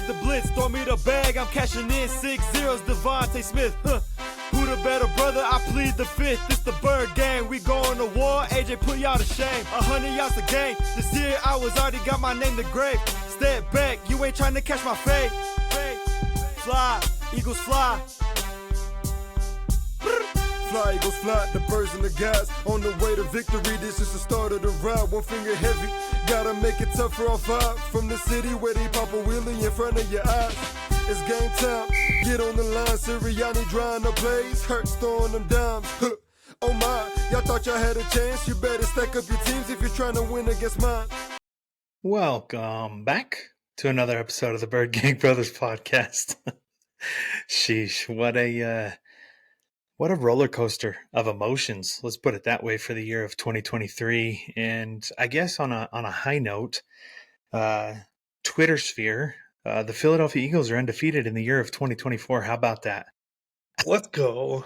the blitz, throw me the bag, I'm cashing in 6-0's Devontae Smith. Who the better brother? I plead the fifth. It's the Bird Gang. We going to war. AJ put y'all to shame. 100 yards a game. This year I was already got my name to grave. Step back. You ain't trying to catch my fade. Fly. Eagles fly. Fly, Eagles fly, the birds and the guys on the way to victory. This is the start of the ride, one finger heavy. Gotta make it tough for all five. From the city where they pop a wheelie in front of your eyes. It's game time, get on the line. Sirianni drawing the plays, Hurts throwing them dimes. Oh my, y'all thought y'all had a chance. You better stack up your teams if you're trying to win against mine. Welcome back to another episode of the Bird Gang Brothers podcast. Sheesh, what a roller coaster of emotions. Let's put it that way for the year of 2023. And I guess on a high note, Twitter sphere, the Philadelphia Eagles are undefeated in the year of 2024. How about that? Let's go.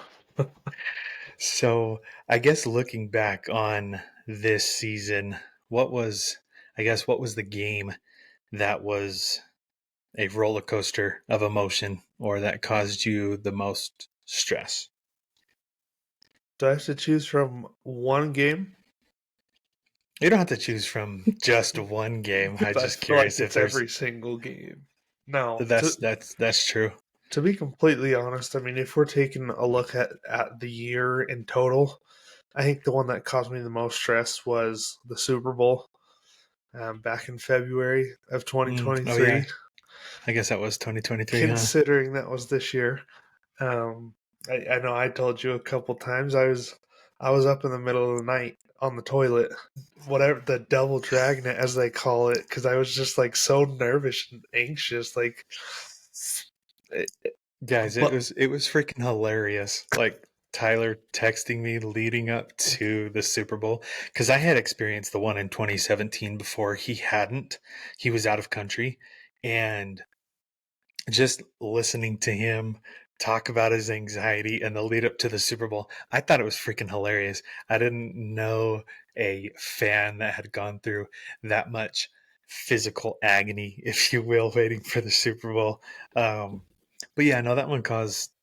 So I guess looking back on this season, what was the game that was a roller coaster of emotion or that caused you the most stress? Do I have to choose from one game? You don't have to choose from just one game. I'm just feel like curious if it's there's every single game. No, that's true. to be completely honest, I mean, if we're taking a look at the year in total, I think the one that caused me the most stress was the Super Bowl back in February of 2023. Oh, yeah. I guess that was 2023. Considering that was this year. I know I told you a couple times I was up in the middle of the night on the toilet, whatever, the double dragnet as they call it, because I was just like so nervous and anxious. Like, Guys, it was freaking hilarious. Like Tyler texting me leading up to the Super Bowl, because I had experienced the one in 2017 before. He hadn't. He was out of country, and just listening to him talk about his anxiety and the lead up to the Super Bowl, I thought it was freaking hilarious. I didn't know a fan that had gone through that much physical agony, if you will, waiting for the Super Bowl. But yeah, no, that one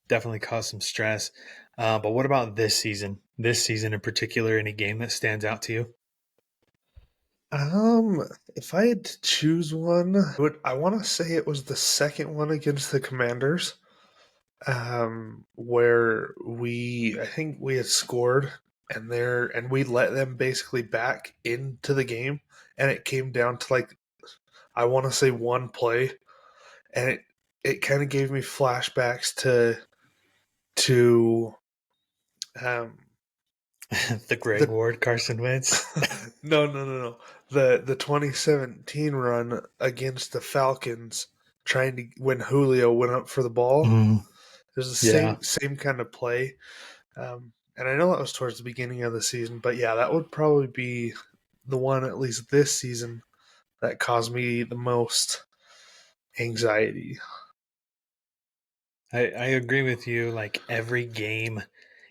definitely caused some stress. But what about this season? This season in particular, any game that stands out to you? if I had to choose one, I want to say it was the second one against the Commanders. Where I think we had scored and we let them basically back into the game, and it came down to like, I want to say one play, and it kind of gave me flashbacks to the Greg Ward, Carson Wentz. No. The 2017 run against the Falcons, trying to when Julio went up for the ball. It was the same kind of play. And I know that was towards the beginning of the season, but yeah, that would probably be the one, at least this season, that caused me the most anxiety. I agree with you. Like every game,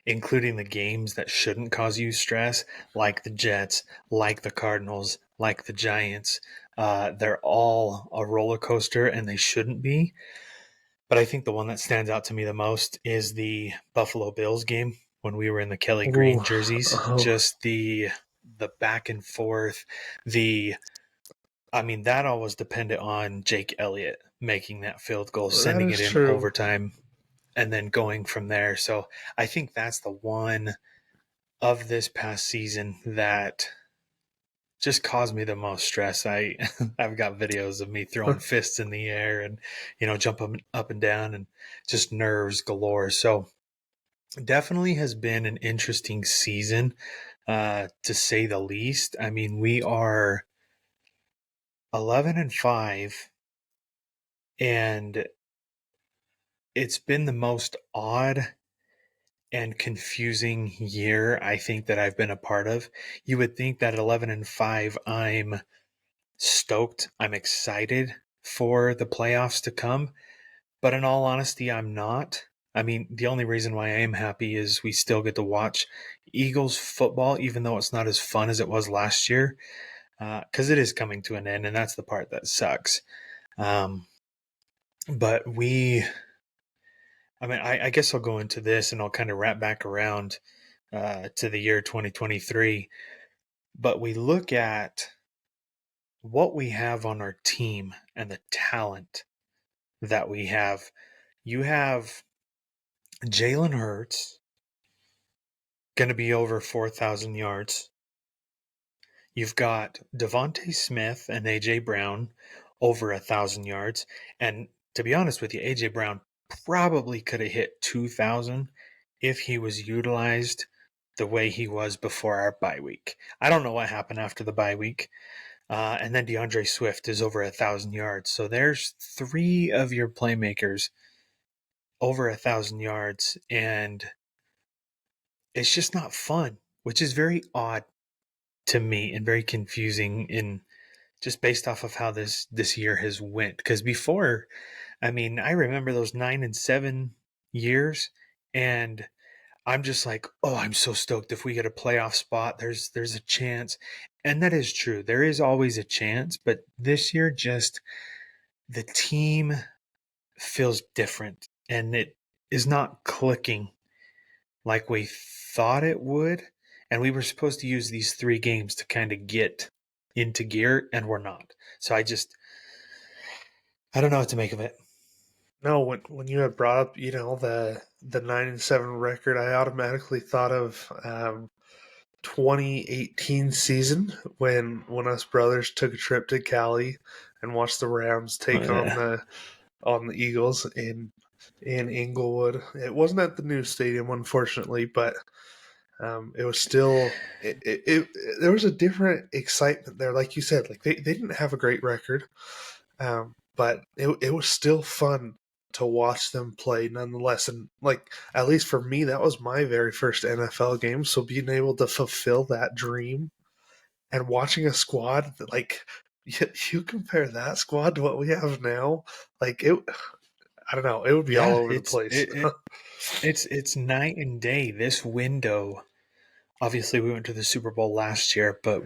including the games that shouldn't cause you stress, like the Jets, like the Cardinals, like the Giants, they're all a roller coaster, and they shouldn't be. But I think the one that stands out to me the most is the Buffalo Bills game when we were in the Kelly Green jerseys. Just the back and forth. That all was dependent on Jake Elliot making that field goal, sending it in overtime, and then going from there. So I think that's the one of this past season that just caused me the most stress. I've got videos of me throwing fists in the air and, jumping up and down and just nerves galore. So definitely has been an interesting season, to say the least. I mean, we are 11-5, and it's been the most odd and confusing year I think that I've been a part of. You would think that at 11-5, I'm stoked, I'm excited for the playoffs to come, but in all honesty, I'm not. I mean, the only reason why I am happy is we still get to watch Eagles football, even though it's not as fun as it was last year, because it is coming to an end, and that's the part that sucks. But I guess I'll go into this and I'll kind of wrap back around to the year 2023. But we look at what we have on our team and the talent that we have. You have Jalen Hurts going to be over 4,000 yards. You've got Devontae Smith and A.J. Brown over 1,000 yards. And to be honest with you, A.J. Brown probably could have hit 2,000 if he was utilized the way he was before our bye week. I don't know what happened after the bye week. And then DeAndre Swift is over 1,000 yards. So there's three of your playmakers over 1,000 yards. And it's just not fun, which is very odd to me and very confusing in just based off of how this year has went. Because before, I mean, I remember those 9 and 7 years, and I'm just like, oh, I'm so stoked if we get a playoff spot. There's a chance, and that is true. There is always a chance, but this year, just the team feels different, and it is not clicking like we thought it would. And we were supposed to use these 3 games to kind of get into gear, and we're not. So I don't know what to make of it. No, when you had brought up, the 9-7 record, I automatically thought of 2018 season when us brothers took a trip to Cali and watched the Rams take on the Eagles in Inglewood. It wasn't at the new stadium, unfortunately, but it was still there was a different excitement there. Like you said, like they didn't have a great record, but it was still fun to watch them play nonetheless. And like, at least for me, that was my very first NFL game. So being able to fulfill that dream and watching a squad that, like, you compare that squad to what we have now, like I don't know, it would be all Yeah, over the place. it's night and day. This window, obviously, we went to the Super Bowl last year, but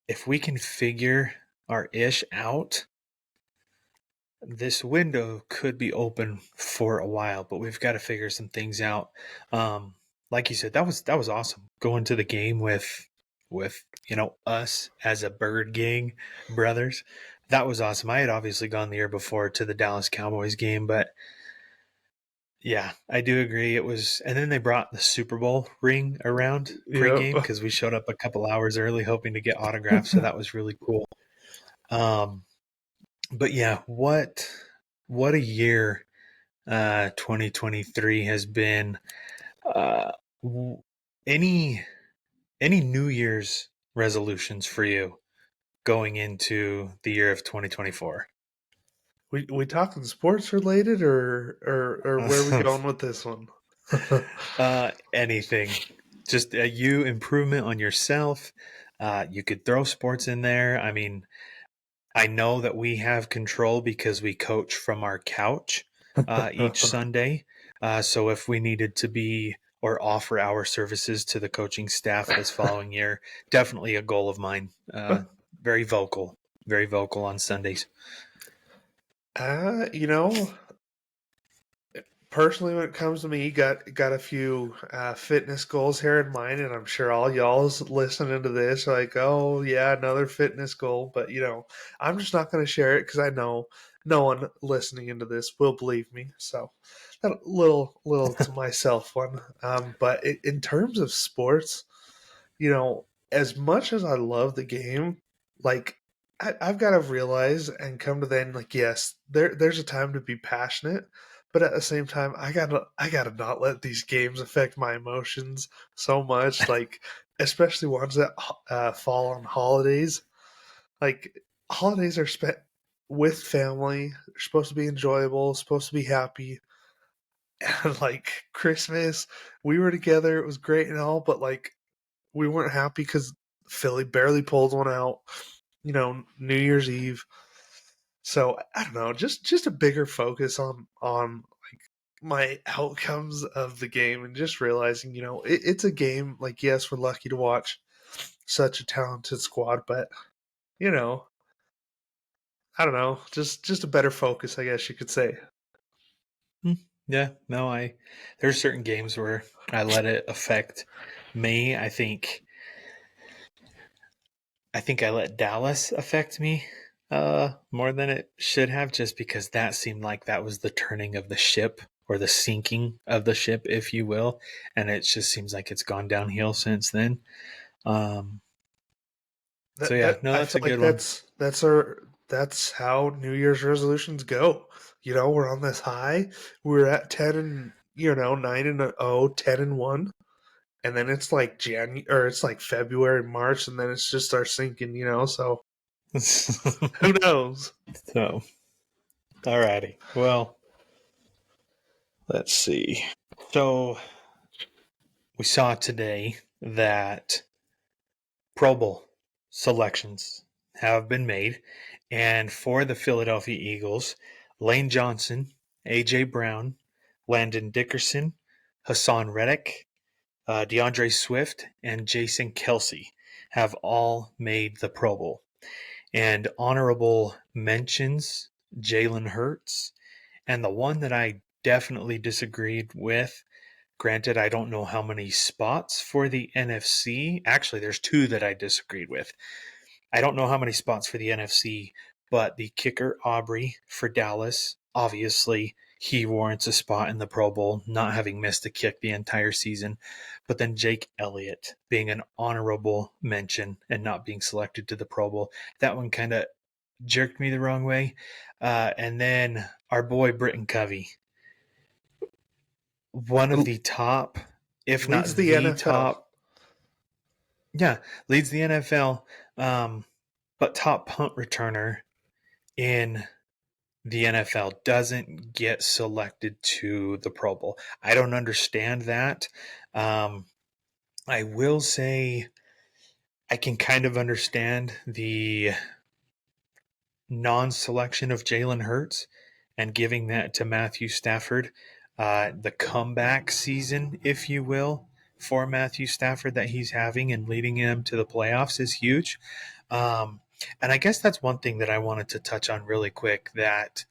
if we can figure our ish out, this window could be open for a while, but we've got to figure some things out. Like you said, that was awesome going to the game with us as a Bird Gang brothers. That was awesome. I had obviously gone the year before to the Dallas Cowboys game, but yeah, I do agree. It was, and then they brought the Super Bowl ring around Yep. pregame because we showed up a couple hours early hoping to get autographs. So that was really cool. Um, but yeah, what a year 2023 has been. Uh, any New Year's resolutions for you going into the year of 2024? We talking sports related, or where are we going with this one? Anything, just you improvement on yourself. You could throw sports in there. I mean, I know that we have control because we coach from our couch each Sunday. So if we needed to be or offer our services to the coaching staff this following year, definitely a goal of mine. Very vocal on Sundays. You know, personally, when it comes to me, got a few fitness goals here in mind, and I'm sure all y'all's listening to this are like, oh yeah, another fitness goal. But I'm just not going to share it because I know no one listening into this will believe me. So that little to myself one. But in terms of sports, as much as I love the game, like I've got to realize and come to then, like, yes, there's a time to be passionate, but at the same time, I gotta not let these games affect my emotions so much. Like, especially ones that fall on holidays. Like, holidays are spent with family. They're supposed to be enjoyable, supposed to be happy. And like Christmas, we were together. It was great and all, but like we weren't happy because Philly barely pulled one out. New Year's Eve. So I don't know, just a bigger focus on like my outcomes of the game, and just realizing, it's a game. Like, yes, we're lucky to watch such a talented squad, but you know, I don't know, just a better focus, I guess you could say. Yeah, no, there's certain games where I let it affect me. I think I let Dallas affect me more than it should have, just because that seemed like that was the turning of the ship, or the sinking of the ship, if you will, and it just seems like it's gone downhill since then. Um, so yeah, no, I that's feel a like good one. that's how New Year's resolutions go. We're on this high. We're at 10 and 9 and 0, 10 and 1. And then it's like January, or it's like February, March, and then it's just starts sinking. So who knows? So, alrighty. Well, let's see. So we saw today that Pro Bowl selections have been made. And for the Philadelphia Eagles, Lane Johnson, A.J. Brown, Landon Dickerson, Hassan Reddick, DeAndre Swift, and Jason Kelsey have all made the Pro Bowl. And honorable mentions, Jalen Hurts, and the one that I definitely disagreed with. Granted, I don't know how many spots for the NFC. Actually, there's two that I disagreed with. I don't know how many spots for the NFC, but the kicker, Aubrey, for Dallas, obviously, he warrants a spot in the Pro Bowl, not having missed a kick the entire season. But then Jake Elliott being an honorable mention and not being selected to the Pro Bowl, that one kind of jerked me the wrong way. And then our boy, Britton Covey, one of the top, if not Leads the the NFL. top, yeah, leads the NFL, but top punt returner in the NFL doesn't get selected to the Pro Bowl. I don't understand that. Um, I will say I can kind of understand the non-selection of Jalen Hurts and giving that to Matthew Stafford. The comeback season, if you will, for Matthew Stafford that he's having and leading him to the playoffs is huge. Um, and I guess that's one thing that I wanted to touch on really quick, that,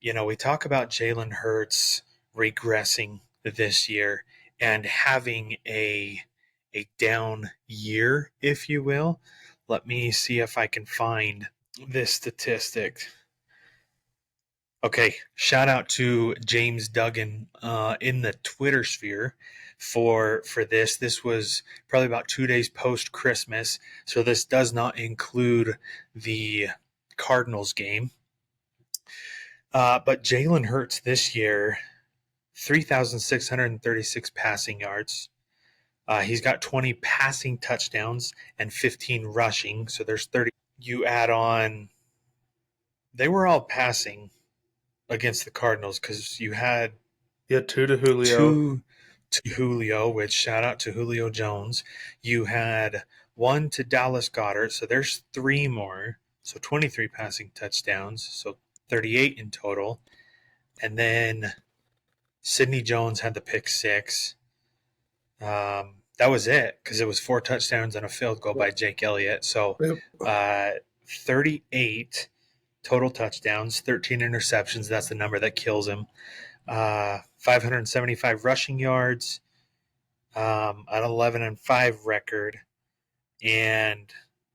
we talk about Jalen Hurts regressing this year and having a down year, if you will. Let me see if I can find this statistic. Okay, shout out to James Duggan in the Twitter sphere for this. This was probably about 2 days post Christmas, so this does not include the Cardinals game. But Jalen Hurts this year, 3,636 passing yards. He's got 20 passing touchdowns and 15 rushing, so there's 30. You add on, they were all passing against the Cardinals because you had Yeah, two to Julio. two to Julio, which shout out to Julio Jones. You had one to Dallas Goedert, so there's three more. So 23 passing touchdowns, so 38 in total. And then Sidney Jones had the pick six. That was it, because it was 4 touchdowns and a field goal by Jake Elliott. So Yep. 38 total touchdowns, 13 interceptions. That's the number that kills him. 575 rushing yards, an 11-5 record, and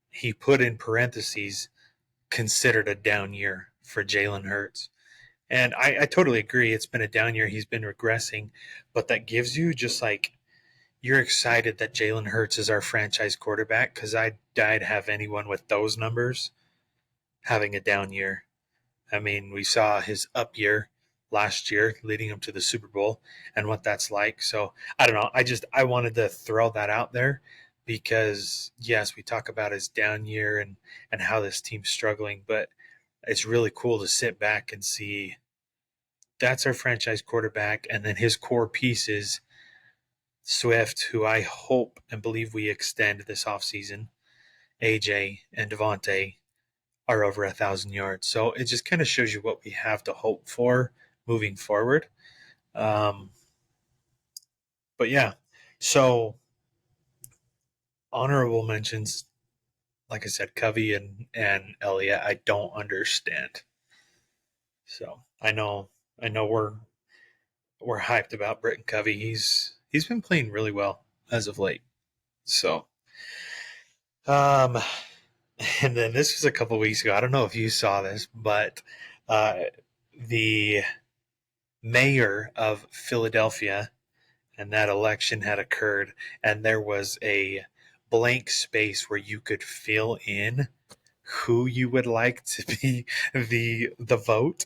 he put in parentheses, considered a down year for Jalen Hurts. And I totally agree. It's been a down year. He's been regressing, but that gives you just like, you're excited that Jalen Hurts is our franchise quarterback, because I'd have anyone with those numbers having a down year. I mean, we saw his up year last year leading him to the Super Bowl and what that's like. So I don't know. I wanted to throw that out there because, yes, we talk about his down year and how this team's struggling, but it's really cool to sit back and see that's our franchise quarterback. And then his core pieces, Swift, who I hope and believe we extend this offseason, AJ and Devontae, are over 1,000 yards. So it just kind of shows you what we have to hope for moving forward. Um, but yeah, so honorable mentions, like I said, Covey and Elliot, I don't understand. So I know we're hyped about Britton Covey. He's been playing really well as of late. So um and then this was a couple weeks ago. I don't know if you saw this, but uh the mayor of Philadelphia, and that election had occurred, and there was a blank space where you could fill in who you would like to be the vote.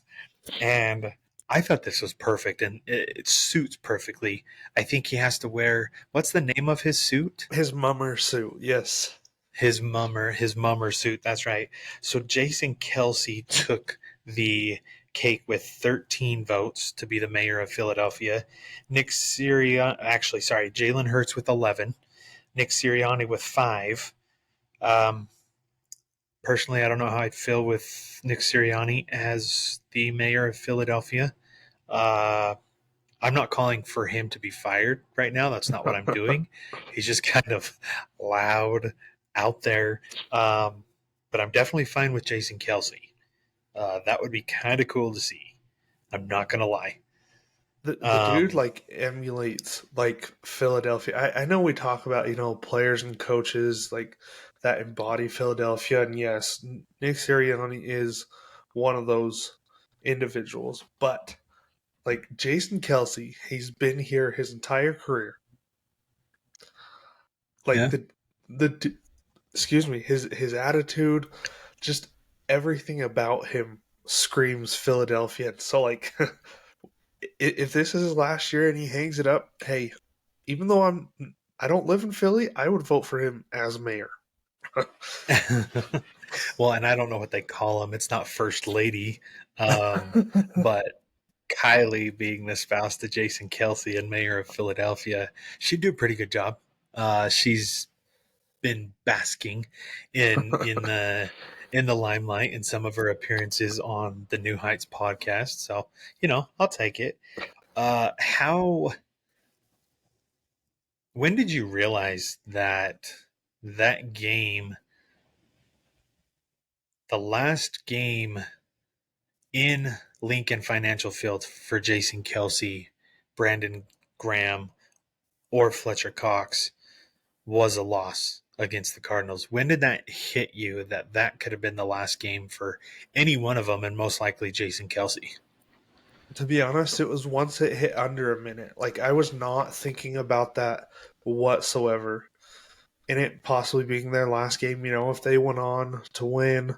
And I thought this was perfect, and it suits perfectly. I think he has to wear, what's the name of his suit? His mummer suit, yes. His mummer suit. That's right. So Jason Kelsey took the cake with 13 votes to be the mayor of Philadelphia. Nick Sirianni, actually, sorry, Jalen Hurts with 11. Nick Sirianni with 5. Um, Personally, I don't know how I'd feel with Nick Sirianni as the mayor of Philadelphia. Uh, I'm not calling for him to be fired right now. That's not what I'm doing. He's just kind of loud out there. But I'm definitely fine with Jason Kelsey. That would be kind of cool to see. I'm not going to lie. The dude like emulates like Philadelphia. I know we talk about, players and coaches like that embody Philadelphia, and yes, Nick Sirianni is one of those individuals. But like Jason Kelsey, he's been here his entire career. Like Yeah. the excuse me, his attitude, just everything about him screams Philadelphia. So like if this is his last year and he hangs it up, hey, even though I don't live in Philly, I would vote for him as mayor. Well, and I don't know what they call him. It's not First Lady. But Kylie being the spouse to Jason Kelsey and mayor of Philadelphia, she'd do a pretty good job. She's been basking in the limelight in some of her appearances on the New Heights podcast. So, I'll take it. How When did you realize that game, the last game in Lincoln Financial Field for Jason Kelsey, Brandon Graham, or Fletcher Cox was a loss against the Cardinals? When did that hit you that could have been the last game for any one of them, and most likely Jason Kelsey? To be honest, it was once it hit under a minute. Like I was not thinking about that whatsoever. And it possibly being their last game, if they went on to win,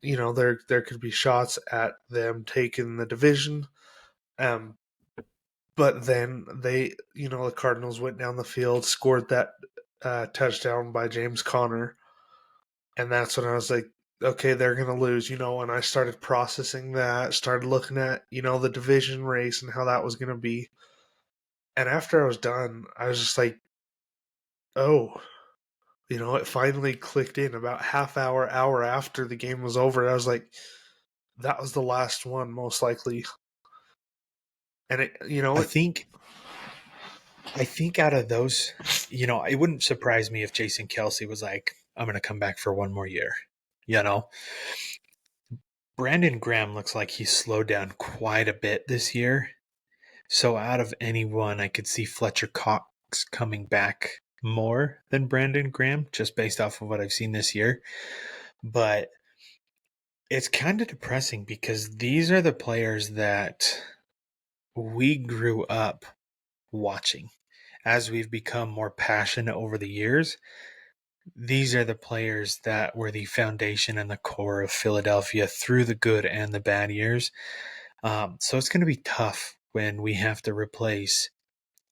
there could be shots at them taking the division. But then the Cardinals went down the field, scored that touchdown by James Conner, and that's when I was like, okay, they're gonna lose, And I started processing that, started looking at the division race and how that was gonna be. And after I was done, I was just like, oh, it finally clicked in about hour after the game was over. I was like, that was the last one, most likely. And I think out of those, it wouldn't surprise me if Jason Kelsey was like, I'm going to come back for one more year. Brandon Graham looks like he's slowed down quite a bit this year. So out of anyone, I could see Fletcher Cox coming back more than Brandon Graham, just based off of what I've seen this year. But it's kind of depressing because these are the players that we grew up watching. As we've become more passionate over the years, these are the players that were the foundation and the core of Philadelphia through the good and the bad years. So it's going to be tough when we have to replace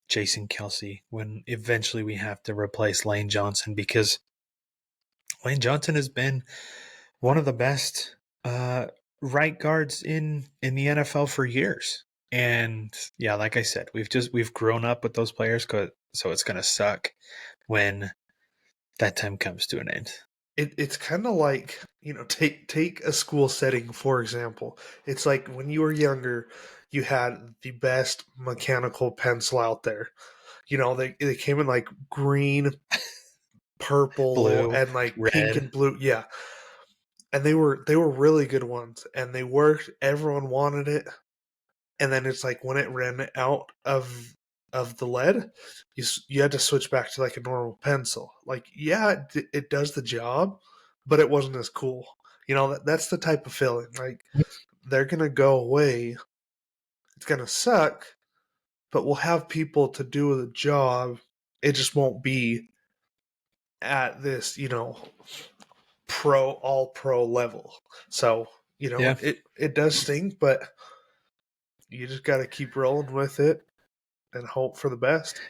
Jason Kelsey, when eventually we have to replace Lane Johnson, because Lane Johnson has been one of the best right guards in the NFL for years. And yeah, like I said, we've grown up with those players, so it's gonna suck when that time comes to an end. It's kind of like, take a school setting, for example. It's like when you were younger, you had the best mechanical pencil out there. They came in like green purple Blue, and like pink red. and blue. Yeah. And they were really good ones, and they worked. Everyone wanted it, and then it's like when it ran out of the lead, you had to switch back to like a normal pencil. Like, yeah, it does the job, but it wasn't as cool. That's the type of feeling. Like, they're gonna go away. It's gonna suck, but we'll have people to do the job. It just won't be at this, all pro level. So, Yeah. it does stink, but you just got to keep rolling with it and hope for the best.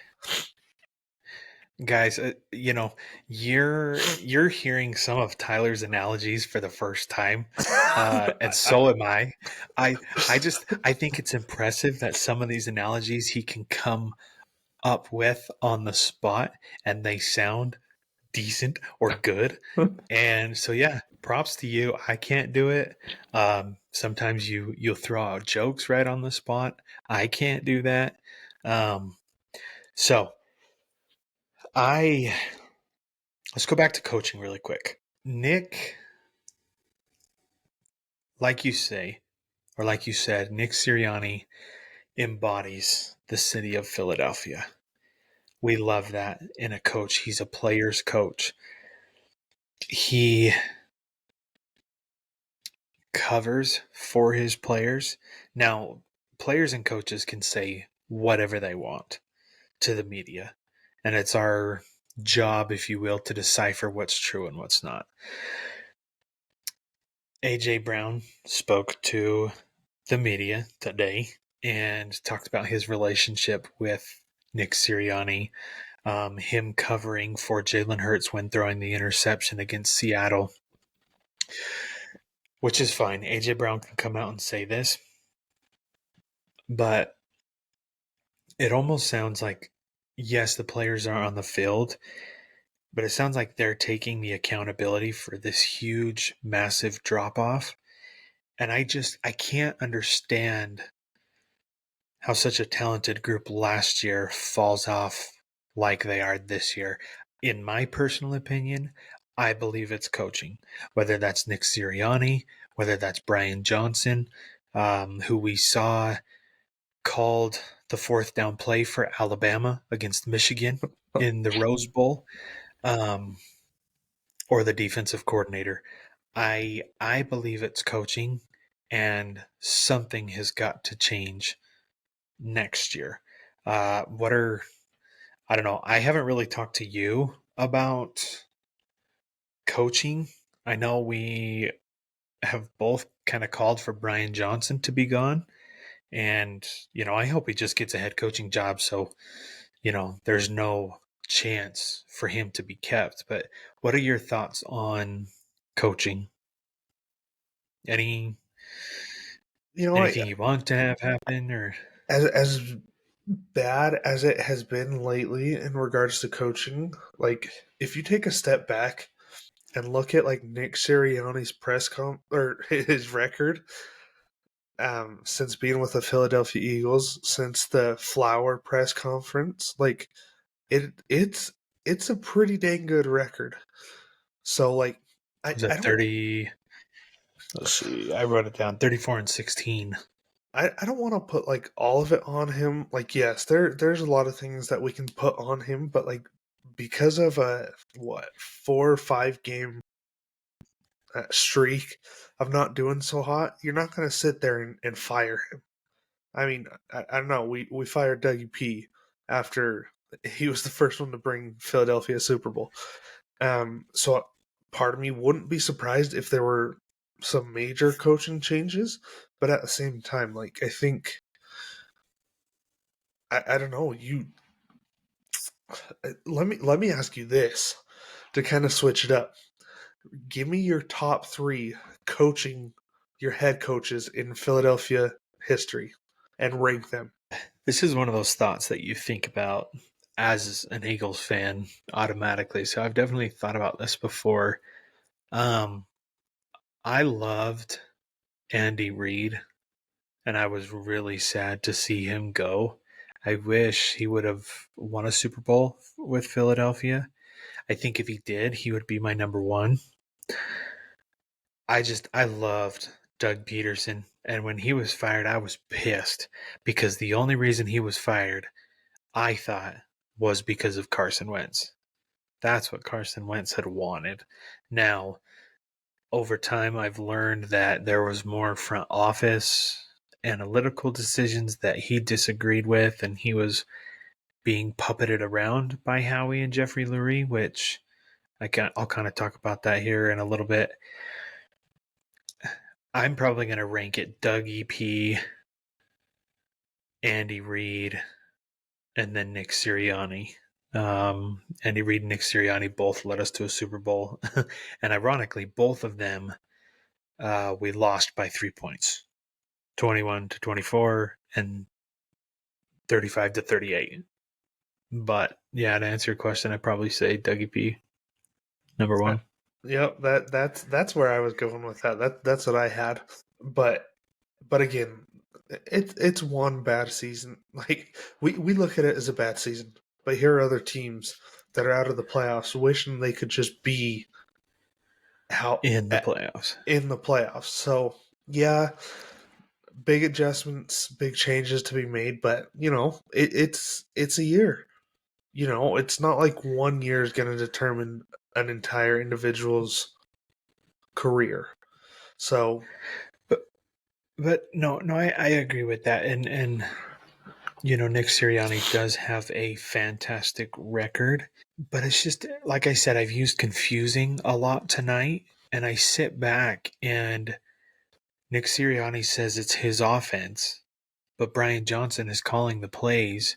Guys, you're hearing some of Tyler's analogies for the first time, and so am I. I think it's impressive that some of these analogies he can come up with on the spot, and they sound decent or good. And so, yeah, props to you. I can't do it. Sometimes you'll throw out jokes right on the spot. I can't do that. Um, so I let's go back to coaching really quick. Nick, like you say, or like you said, Nick Sirianni embodies the city of Philadelphia. We love that in a coach. He's a player's coach. He covers for his players. Now, players and coaches can say whatever they want to the media, and it's our job, if you will, to decipher what's true and what's not. AJ Brown spoke to the media today and talked about his relationship with Nick Sirianni, him covering for Jalen Hurts when throwing the interception against Seattle, which is fine. AJ Brown can come out and say this, but it almost sounds like, yes, the players are on the field, but it sounds like they're taking the accountability for this huge, massive drop off. And I can't understand how such a talented group last year falls off like they are this year. In my personal opinion, I believe it's coaching, whether that's Nick Sirianni, whether that's Brian Johnson, who we saw called the fourth down play for Alabama against Michigan in the Rose Bowl, um, or the defensive coordinator. I believe it's coaching, and something has got to change next year. What are I don't know. I haven't really talked to you about coaching. I know we have both kind of called for Brian Johnson to be gone. And, I hope he just gets a head coaching job so, there's no chance for him to be kept. But what are your thoughts on coaching? Any You know, anything you want to have happen or as bad as it has been lately in regards to coaching, like if you take a step back and look at like Nick Sirianni's or his record, since being with the Philadelphia Eagles, since the Flower press conference, like it's a pretty dang good record. So like was I that don't 30? Let's see. I wrote it down. 34-16. I don't want to put like all of it on him. Like, yes, there's a lot of things that we can put on him, but like because of a 4 or 5 game streak of not doing so hot, you're not going to sit there and fire him. I mean, I don't know. We fired Dougie P after he was the first one to bring Philadelphia a Super Bowl. So part of me wouldn't be surprised if there were some major coaching changes, but at the same time, like I think I don't know. Let me ask you this to kind of switch it up. Give me your top 3 coaching, your head coaches in Philadelphia history, and rank them. This is one of those thoughts that you think about as an Eagles fan automatically. So I've definitely thought about this before. Um, I loved Andy Reid, and I was really sad to see him go. I wish he would have won a Super Bowl with Philadelphia. I think if he did, he would be my number one. I loved Doug Peterson. And when he was fired, I was pissed because the only reason he was fired, I thought, was because of Carson Wentz. That's what Carson Wentz had wanted. Now, over time, I've learned that there was more front office analytical decisions that he disagreed with, and he was being puppeted around by Howie and Jeffrey Lurie, which I'll kind of talk about that here in a little bit. I'm probably going to rank it Doug EP, Andy Reid, and then Nick Sirianni. Andy Reid and Nick Sirianni both led us to a Super Bowl. And ironically, both of them we lost by 3 points, 21-24 and 35-38. But yeah, to answer your question, I'd probably say Dougie P, number one. Yep, that's where I was going with that. That's what I had. But again, it's one bad season. Like we look at it as a bad season, but here are other teams that are out of the playoffs wishing they could just be out in the playoffs. In the playoffs. So yeah, big adjustments, big changes to be made, but it's a year. It's not like 1 year is going to determine an entire individual's career. So, but no, I agree with that, and Nick Sirianni does have a fantastic record, but it's just like I said, I've used confusing a lot tonight, and I sit back and Nick Sirianni says it's his offense, but Brian Johnson is calling the plays.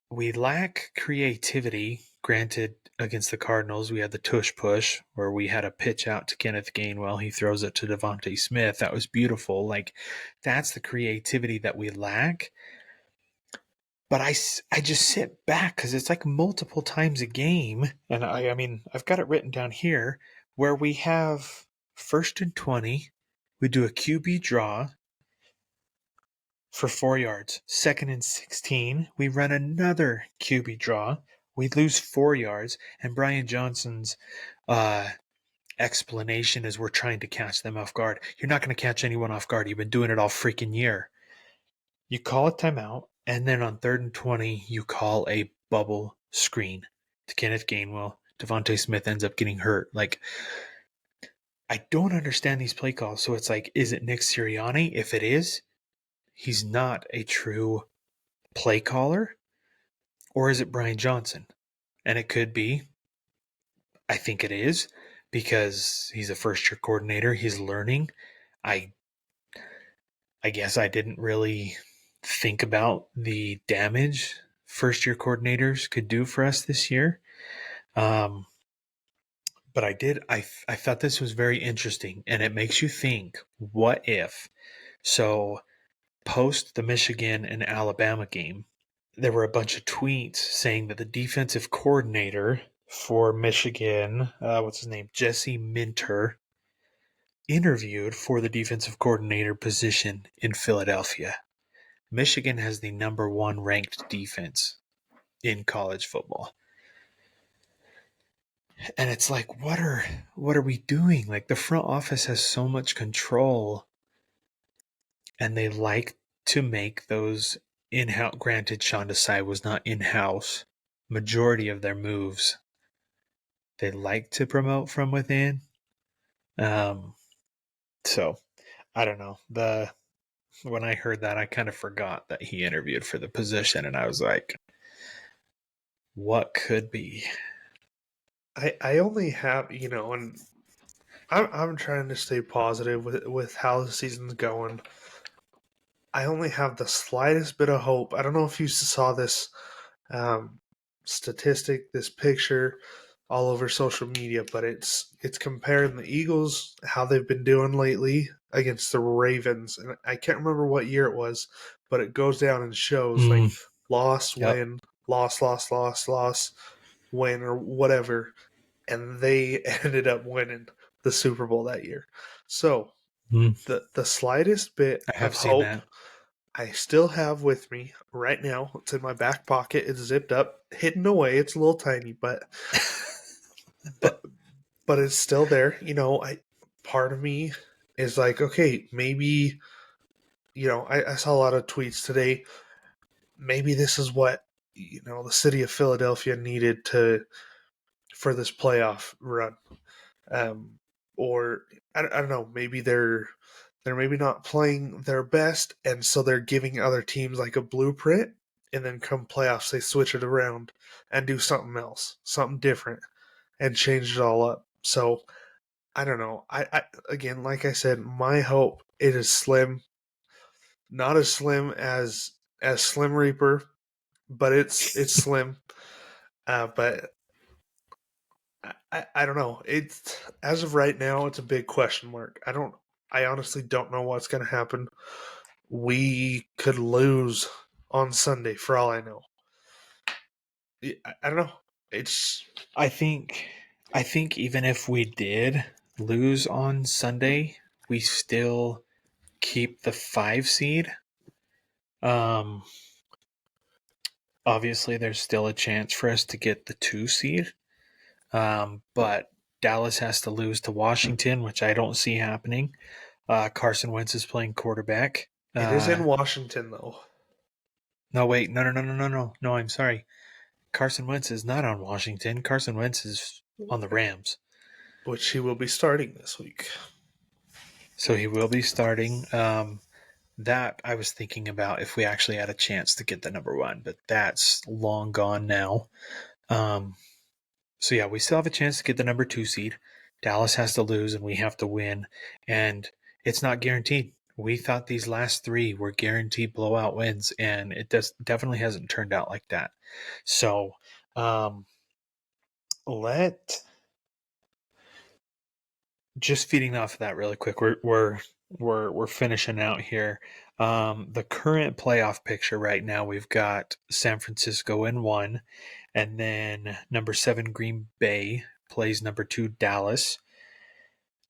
We lack creativity. Granted, against the Cardinals, we had the tush push where we had a pitch out to Kenneth Gainwell. He throws it to Devontae Smith. That was beautiful. Like, that's the creativity that we lack. But I just sit back because it's like multiple times a game. And I mean, I've got it written down here where we have 1st and 20. We do a QB draw for 4 yards. 2nd and 16, we run another QB draw. We lose 4 yards, and Brian Johnson's explanation is we're trying to catch them off guard. You're not going to catch anyone off guard. You've been doing it all freaking year. You call a timeout, and then on 3rd and 20, you call a bubble screen to Kenneth Gainwell. Devontae Smith ends up getting hurt. Like, I don't understand these play calls. So it's like, is it Nick Sirianni? If it is, he's not a true play caller, or is it Brian Johnson? And it could be. I think it is because he's a first-year coordinator. He's learning. I guess I didn't really think about the damage first-year coordinators could do for us this year. But I did. I thought this was very interesting, and it makes you think, what if? So post the Michigan and Alabama game, there were a bunch of tweets saying that the defensive coordinator for Michigan, what's his name, Jesse Minter, interviewed for the defensive coordinator position in Philadelphia. Michigan has the number 1 ranked defense in college football. And it's like, what are we doing? Like, the front office has so much control, and they like to make those in-house. Granted, Sean Desai was not in-house. Majority of their moves, they like to promote from within. So I don't know. When I heard that, I kind of forgot that he interviewed for the position, and I was like, what could be? I only have, and I'm trying to stay positive with how the season's going. I only have the slightest bit of hope. I don't know if you saw this statistic, this picture all over social media, but it's comparing the Eagles, how they've been doing lately against the Ravens. And I can't remember what year it was, but it goes down and shows like loss, win, loss, win, or whatever. And they ended up winning the Super Bowl that year. So the slightest bit I have of seen hope that. I still have with me right now. It's in my back pocket. It's zipped up, hidden away. It's a little tiny, but but it's still there. I part of me is like, okay, maybe I saw a lot of tweets today. Maybe this is what the city of Philadelphia needed for this playoff run. Um, or I don't know. Maybe they're maybe not playing their best, and so they're giving other teams like a blueprint. And then come playoffs, they switch it around and do something else, something different, and change it all up. So I don't know. I again, like I said, my hope it is slim, not as slim as Slim Reaper, but it's slim. But I don't know. It's as of right now, it's a big question mark. I honestly don't know what's going to happen. We could lose on Sunday for all I know. I don't know. It's I think even if we did lose on Sunday, we still keep the 5 seed. Obviously there's still a chance for us to get the 2 seed. But Dallas has to lose to Washington, which I don't see happening. Carson Wentz is playing quarterback. it is in Washington though. No, wait, no. I'm sorry. Carson Wentz is not on Washington. Carson Wentz is on the Rams, Which he will be starting this week. so he will be starting. That I was thinking about if we actually had a chance to get the number 1, but that's long gone now. So yeah, we still have a chance to get the number 2 seed. Dallas has to lose and we have to win, and it's not guaranteed. We thought these last 3 were guaranteed blowout wins, and it definitely hasn't turned out like that. So, just feeding off of that really quick. We're finishing out here. The current playoff picture right now, we've got San Francisco in 1, and then number 7 Green Bay plays number 2 Dallas.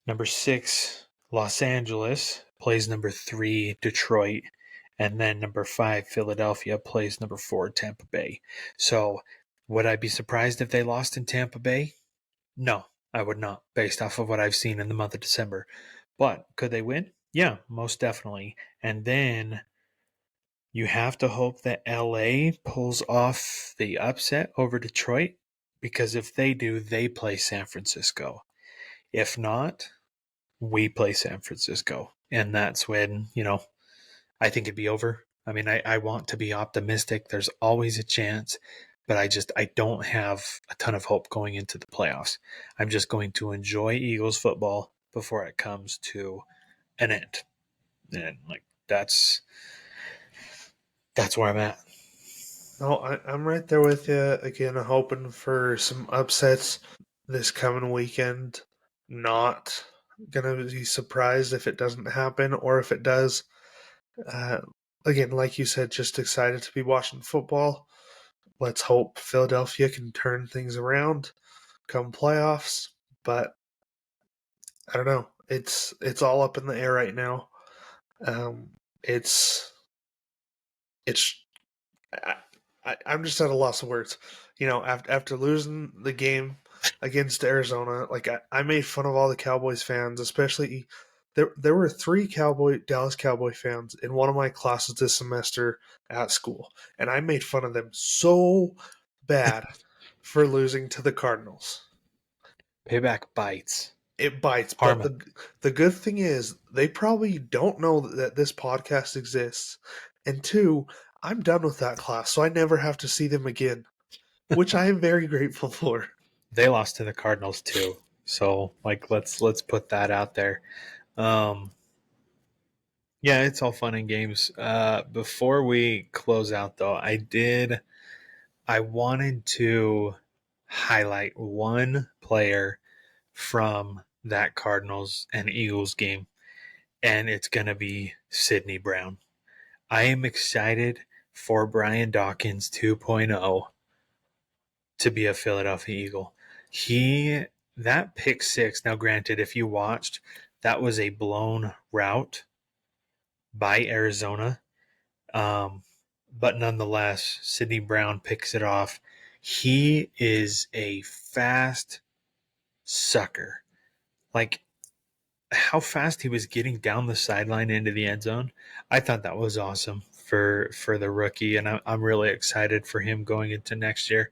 Number 6 Los Angeles plays number 3 Detroit, and then number 5 Philadelphia plays number 4 Tampa Bay. So, would I be surprised if they lost in Tampa Bay? No, I would not, based off of what I've seen in the month of December. But could they win? Yeah, most definitely. And then you have to hope that LA pulls off the upset over Detroit, because if they do, they play San Francisco. If not, we play San Francisco. And that's when, I think it'd be over. I mean, I want to be optimistic. There's always a chance, but I don't have a ton of hope going into the playoffs. I'm just going to enjoy Eagles football before it comes to an end. And that's where I'm at. No, I'm right there with you. Again, hoping for some upsets this coming weekend. Not gonna be surprised if it doesn't happen, or if it does. Uh, Again, like you said, just excited to be watching football. Let's hope Philadelphia can turn things around come playoffs. But I don't know. It's all up in the air right now. It's I'm just at a loss of words. After losing the game against Arizona, I made fun of all the Cowboys fans, especially there were 3 Dallas Cowboy fans in one of my classes this semester at school, and I made fun of them so bad for losing to the Cardinals. Payback bites. It bites, but Karma. the good thing is they probably don't know that this podcast exists, and 2, I'm done with that class, so I never have to see them again, which I am very grateful for. They lost to the Cardinals too. So let's put that out there. Yeah, it's all fun and games. Before we close out though, I wanted to highlight one player from that Cardinals and Eagles game, and it's going to be Sidney Brown. I am excited for Brian Dawkins 2.0 to be a Philadelphia Eagle. That pick 6, now granted, if you watched, that was a blown route by Arizona, But nonetheless, Sidney Brown picks it off. He is a fast sucker. Like how fast he was getting down the sideline into the end zone. I thought that was awesome for the rookie, and I'm really excited for him going into next year.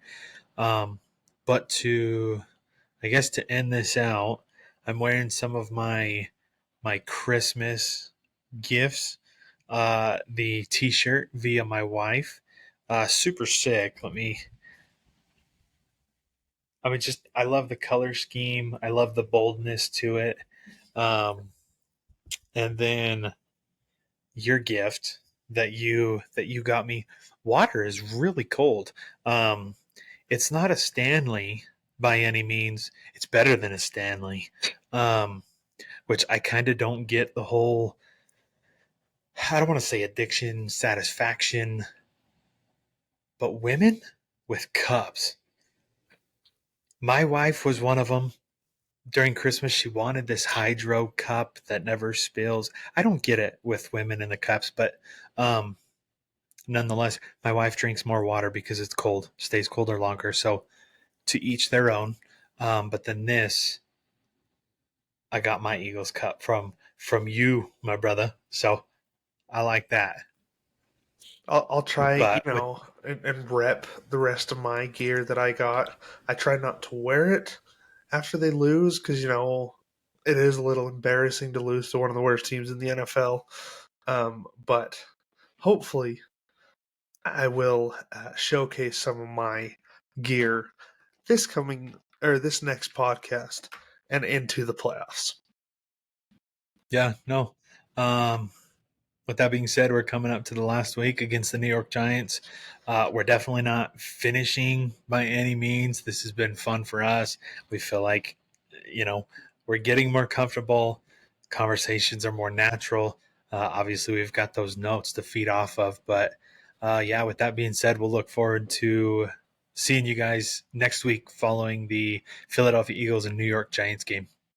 But I guess to end this out, I'm wearing some of my Christmas gifts. The T-shirt via my wife. Super sick. I love the color scheme. I love the boldness to it. Um, and then your gift that you got me. Water is really cold. Um, it's not a Stanley by any means. It's better than a Stanley, which I kind of don't get the whole. I don't want to say addiction, satisfaction, but women with cups. My wife was one of them. During Christmas, she wanted this hydro cup that never spills. I don't get it with women in the cups, but um, nonetheless, my wife drinks more water because it's cold, stays colder longer. So to each their own. But then this, I got my Eagles cup from you, my brother. So I like that. I'll try, But with and rep the rest of my gear that I got. I try not to wear it after they lose because, it is a little embarrassing to lose to one of the worst teams in the NFL. But hopefully, I will showcase some of my gear this next podcast and into the playoffs. yeah, no. Um, with that being said, we're coming up to the last week against the New York Giants. We're definitely not finishing by any means. This has been fun for us. We feel like, you know, we're getting more comfortable. Conversations are more natural. Obviously, we've got those notes to feed off of. But yeah, with that being said, we'll look forward to seeing you guys next week following the Philadelphia Eagles and New York Giants game.